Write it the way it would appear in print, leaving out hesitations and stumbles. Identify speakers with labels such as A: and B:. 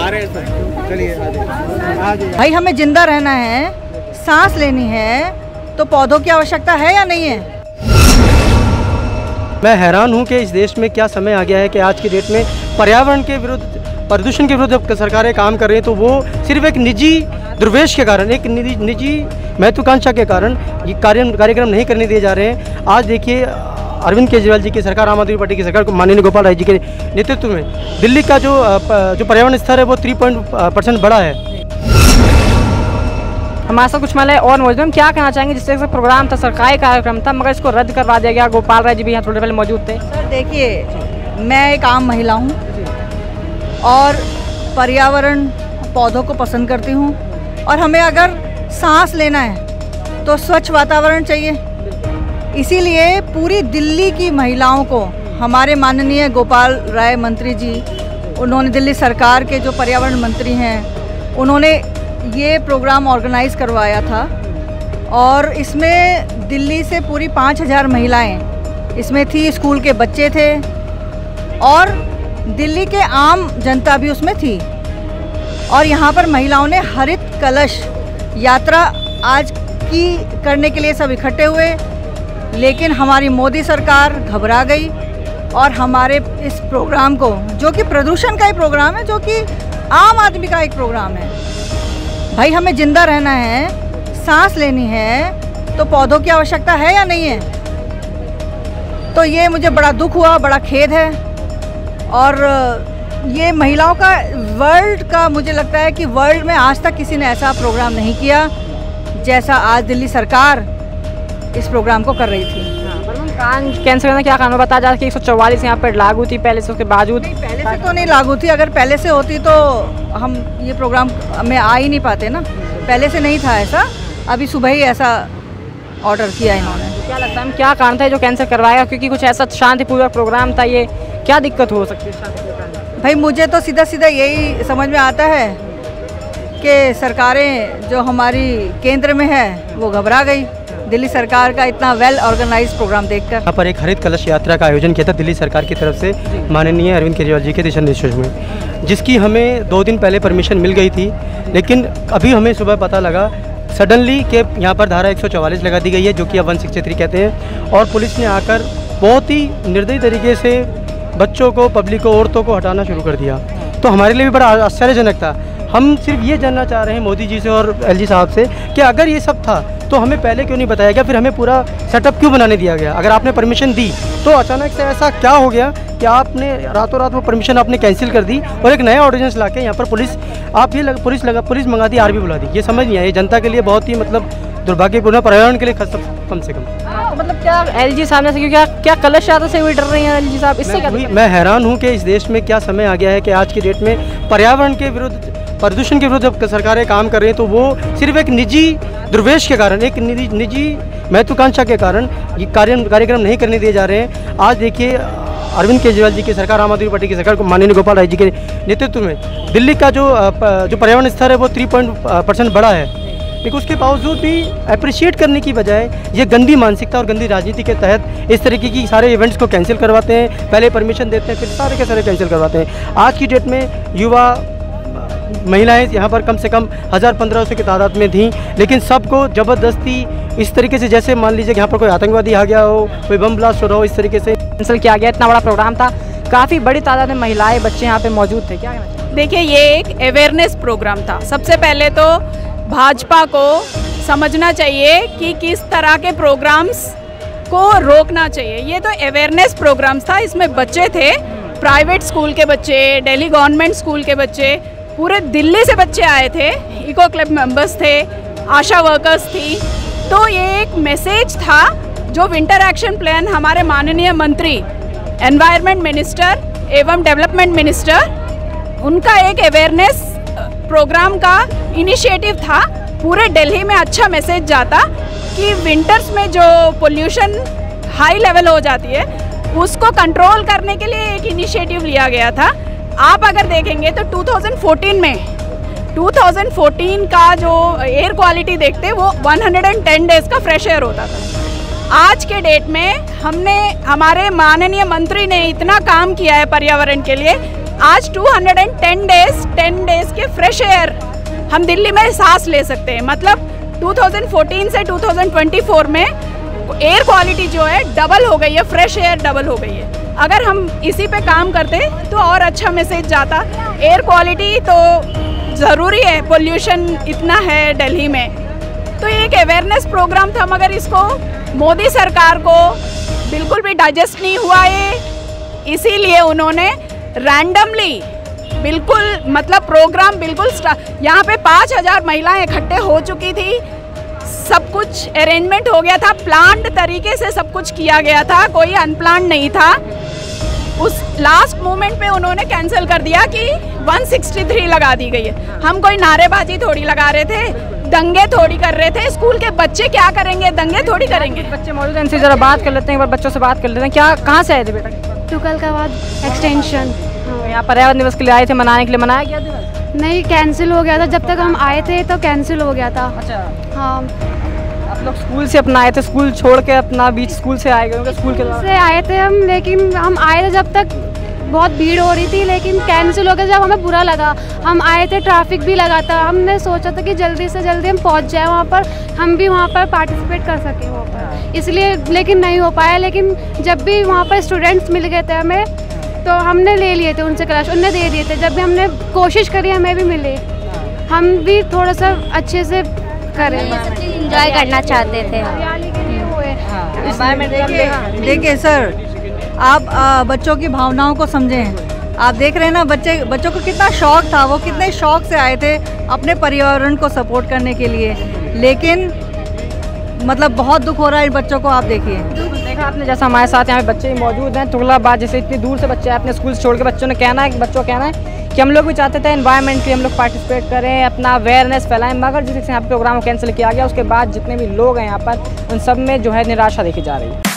A: आ रहे हैं सर, चलिए
B: भाई हमें जिंदा रहना है, सांस लेनी है, तो पौधों की आवश्यकता है या नहीं है?
C: मैं हैरान हूं कि इस देश में क्या समय आ गया है कि आज की डेट में पर्यावरण के विरुद्ध, प्रदूषण के विरुद्ध जब सरकारें काम कर रही हैं तो वो सिर्फ एक निजी दुर्वेश के कारण, एक निजी महत्वाकांक्षा के कारण ये कार्यक्रम नहीं करने दिए जा रहे हैं। आज देखिए अरविंद केजरीवाल जी की सरकार, आम आदमी पार्टी की सरकार, माननीय गोपाल राय जी के नेतृत्व में दिल्ली का जो पर्यावरण स्तर है वो 3% बढ़ा है।
D: हमारे साथ कुछ महिलाएं और मौजूद हैं। क्या कहना चाहेंगे, जिससे प्रोग्राम था, सरकारी कार्यक्रम था, मगर इसको रद्द करवा दिया गया। गोपाल राय जी भी यहाँ थोड़े पहले मौजूद थे।
B: सर देखिए, मैं एक आम महिला हूँ और पर्यावरण, पौधों को पसंद करती हूँ, और हमें अगर सांस लेना है तो स्वच्छ वातावरण चाहिए। इसीलिए पूरी दिल्ली की महिलाओं को हमारे माननीय गोपाल राय मंत्री जी, उन्होंने दिल्ली सरकार के जो पर्यावरण मंत्री हैं, उन्होंने ये प्रोग्राम ऑर्गेनाइज करवाया था। और इसमें दिल्ली से पूरी 5000 महिलाएं इसमें थी, स्कूल के बच्चे थे और दिल्ली के आम जनता भी उसमें थी। और यहाँ पर महिलाओं ने हरित कलश यात्रा आज की करने के लिए सब इकट्ठे हुए, लेकिन हमारी मोदी सरकार घबरा गई और हमारे इस प्रोग्राम को, जो कि प्रदूषण का ही प्रोग्राम है, जो कि आम आदमी का एक प्रोग्राम है, भाई हमें जिंदा रहना है, सांस लेनी है, तो पौधों की आवश्यकता है या नहीं है? तो ये मुझे बड़ा दुख हुआ, बड़ा खेद है। और ये महिलाओं का, वर्ल्ड का, मुझे लगता है कि वर्ल्ड में आज तक किसी ने ऐसा प्रोग्राम नहीं किया जैसा आज दिल्ली सरकार इस प्रोग्राम को कर रही थी।
D: कान कैंसर का क्या कानून बताया जा रहा है कि 144 यहाँ पर लागू थी पहले से, उसके बावजूद?
B: पहले से तो नहीं लागू थी। अगर पहले से होती तो हम ये प्रोग्राम में आ ही नहीं पाते ना। पहले से नहीं था ऐसा, अभी सुबह ही ऐसा ऑर्डर किया इन्होंने।
D: तो क्या लगता है, क्या कारण था जो कैंसिल करवाएगा? क्योंकि कुछ ऐसा शांतिपूर्वक प्रोग्राम था, ये क्या दिक्कत हो सकती है?
B: भाई मुझे तो सीधा सीधा यही समझ में आता है कि सरकारें जो हमारी केंद्र में है वो घबरा गई दिल्ली सरकार का इतना वेल ऑर्गेनाइज प्रोग्राम देखकर।
C: यहाँ पर एक हरित कलश यात्रा का आयोजन किया था दिल्ली सरकार की तरफ से माननीय अरविंद केजरीवाल जी के दिशा निर्देशों में, जिसकी हमें 2 दिन पहले परमिशन मिल गई थी। लेकिन अभी हमें सुबह पता लगा सडनली कि यहाँ पर धारा 144 लगा दी गई है, जो कि अब 163 कहते हैं, और पुलिस ने आकर बहुत ही निर्दयी तरीके से बच्चों को, पब्लिक को, औरतों को हटाना शुरू कर दिया। तो हमारे लिए भी बड़ा आश्चर्यजनक था। हम सिर्फ ये जानना चाह रहे हैं मोदी जी से और एलजी साहब से कि अगर ये सब था तो हमें पहले क्यों नहीं बताया गया, फिर हमें पूरा सेटअप क्यों बनाने दिया गया? अगर आपने परमिशन दी तो अचानक से ऐसा क्या हो गया कि आपने रातों रात वो परमिशन आपने कैंसिल कर दी और एक नया ऑर्डिनेंस लाके यहाँ पर पुलिस मंगा दी, आर्मी बुला दी? ये समझ नहीं आया। ये जनता के लिए बहुत ही मतलब दुर्भाग्यपूर्ण, पर्यावरण के लिए कम से कम।
D: तो मतलब क्या एलजी साहब ने क्या कलश यात्रा से भी डर रही हैं एलजी साहब? इससे क्या?
C: मैं हैरान हूँ कि इस देश में क्या समय आ गया है कि आज की डेट में पर्यावरण के विरुद्ध, प्रदूषण के विरुद्ध जब सरकारें काम कर रही हैं तो वो सिर्फ एक निजी दुर्वेश के कारण, एक निजी महत्वाकांक्षा के कारण ये कार्यक्रम नहीं करने दिए जा रहे हैं। आज देखिए अरविंद केजरीवाल जी की सरकार, आम आदमी पार्टी की सरकार, माननीय गोपाल राय जी के नेतृत्व में दिल्ली का जो पर्यावरण स्तर है वो 3% बढ़ा है। लेकिन उसके बावजूद भी अप्रिशिएट करने की बजाय ये गंदी मानसिकता और गंदी राजनीति के तहत इस तरीके की सारे इवेंट्स को कैंसिल करवाते हैं। पहले परमिशन देते हैं, फिर सारे के सारे कैंसिल करवाते हैं। आज की डेट में युवा महिलाएं यहाँ पर कम से कम 1000-1500 की तादाद में थीं, लेकिन सबको ज़बरदस्ती इस तरीके से, जैसे मान लीजिए कि यहाँ पर कोई आतंकवादी आ गया हो, कोई बम ब्लास्ट हो रहा हो, इस तरीके से
D: कैंसिल किया गया। इतना बड़ा प्रोग्राम था, काफ़ी बड़ी तादाद में महिलाएं, बच्चे यहाँ पे मौजूद थे। क्या कहना चाहिए?
E: देखिए, ये एक अवेयरनेस प्रोग्राम था। सबसे पहले तो भाजपा को समझना चाहिए कि किस तरह के प्रोग्राम्स को रोकना चाहिए। ये तो अवेयरनेस प्रोग्राम्स था, इसमें बच्चे थे, प्राइवेट स्कूल के बच्चे, दिल्ली गवर्नमेंट स्कूल के बच्चे, पूरे दिल्ली से बच्चे आए थे, इको क्लब मेंबर्स थे, आशा वर्कर्स थी। तो ये एक मैसेज था जो विंटर एक्शन प्लान हमारे माननीय मंत्री, एनवायरनमेंट मिनिस्टर एवं डेवलपमेंट मिनिस्टर, उनका एक अवेयरनेस प्रोग्राम का इनिशिएटिव था। पूरे दिल्ली में अच्छा मैसेज जाता कि विंटर्स में जो पोल्यूशन हाई लेवल हो जाती है उसको कंट्रोल करने के लिए एक इनिशिएटिव लिया गया था। आप अगर देखेंगे तो 2014 का जो एयर क्वालिटी देखते वो 110 डेज का फ्रेश एयर होता था। आज के डेट में हमारे माननीय मंत्री ने इतना काम किया है पर्यावरण के लिए आज 210 डेज के फ्रेश एयर हम दिल्ली में सांस ले सकते हैं। मतलब 2014 से 2024 में एयर क्वालिटी जो है डबल हो गई है, फ्रेश एयर डबल हो गई है। अगर हम इसी पे काम करते तो और अच्छा मैसेज जाता। एयर क्वालिटी तो ज़रूरी है, पोल्यूशन इतना है दिल्ली में, तो ये एक अवेयरनेस प्रोग्राम था, मगर इसको मोदी सरकार को बिल्कुल भी डाइजेस्ट नहीं हुआ है। इसीलिए उन्होंने रैंडमली बिल्कुल मतलब प्रोग्राम बिल्कुल यहाँ पे 5000 महिलाएं इकट्ठे हो चुकी थी, सब कुछ अरेंजमेंट हो गया था, प्लान्ड तरीके से सब कुछ किया गया था, कोई अनप्लान्ड नहीं था। उस लास्ट मोमेंट पे उन्होंने कैंसिल कर दिया कि 163 लगा दी गई है। हम कोई नारेबाजी थोड़ी लगा रहे थे, दंगे थोड़ी कर रहे थे। स्कूल के बच्चे क्या करेंगे, दंगे थोड़ी करेंगे।
D: बच्चे मौजूद हैं, इनसे जरा बात कर लेते हैं, एक बार बच्चों से बात कर लेते हैं। क्या कहाँ से आए थे बेटा?
F: तुगलकाबाद एक्सटेंशन।
D: यहाँ पर्यावरण दिवस के लिए आए थे, मनाने के लिए मनाया गया दिवस?
F: नहीं, कैंसिल हो गया था, जब तक हम आए थे तो कैंसिल हो गया था।
D: अच्छा,
F: हाँ।
D: आप लोग स्कूल से अपना आए थे, स्कूल छोड़ के अपना बीच स्कूल से आए गए? स्कूल
F: से आए थे हम, लेकिन हम आए थे जब तक बहुत भीड़ हो रही थी, लेकिन कैंसिल हो गया जब हमें बुरा लगा। हम आए थे, ट्रैफिक भी लगा था, हमने सोचा था कि जल्दी से जल्दी हम पहुंच जाए वहाँ पर, हम भी वहाँ पर पार्टिसिपेट कर सकें वहाँ पर, इसलिए लेकिन नहीं हो पाया। लेकिन जब भी वहाँ पर स्टूडेंट्स मिल गए थे हमें, तो हमने ले लिए थे उनसे क्लास, उन्हें दे दिए थे। जब भी हमने कोशिश करी हमें भी मिले, हम भी थोड़ा सा अच्छे से करें,
G: एंजॉय करना चाहते थे।
F: हरियाली के लिए वो है।
B: देखिए सर, आप बच्चों की भावनाओं को समझें। आप देख रहे हैं ना, बच्चों को कितना शौक था, वो कितने शौक से आए थे अपने पर्यावरण को सपोर्ट करने के लिए, लेकिन मतलब बहुत दुख हो रहा है इन बच्चों को। आप देखिए,
D: देखा आपने, जैसा हमारे साथ यहाँ पे बच्चे मौजूद हैं, तुगलकाबाद जैसे इतनी दूर से बच्चे अपने स्कूल से छोड़ के, बच्चों का कहना है कि हम लोग भी चाहते थे एनवायरनमेंट के हम लोग पार्टिसिपेट करें, अपना अवेयरनेस फैलाएं, मगर जिस यहाँ पे प्रोग्राम कैंसिल किया गया उसके बाद जितने भी लोग हैं यहाँ पर, उन सब में जो है निराशा देखी जा रही है।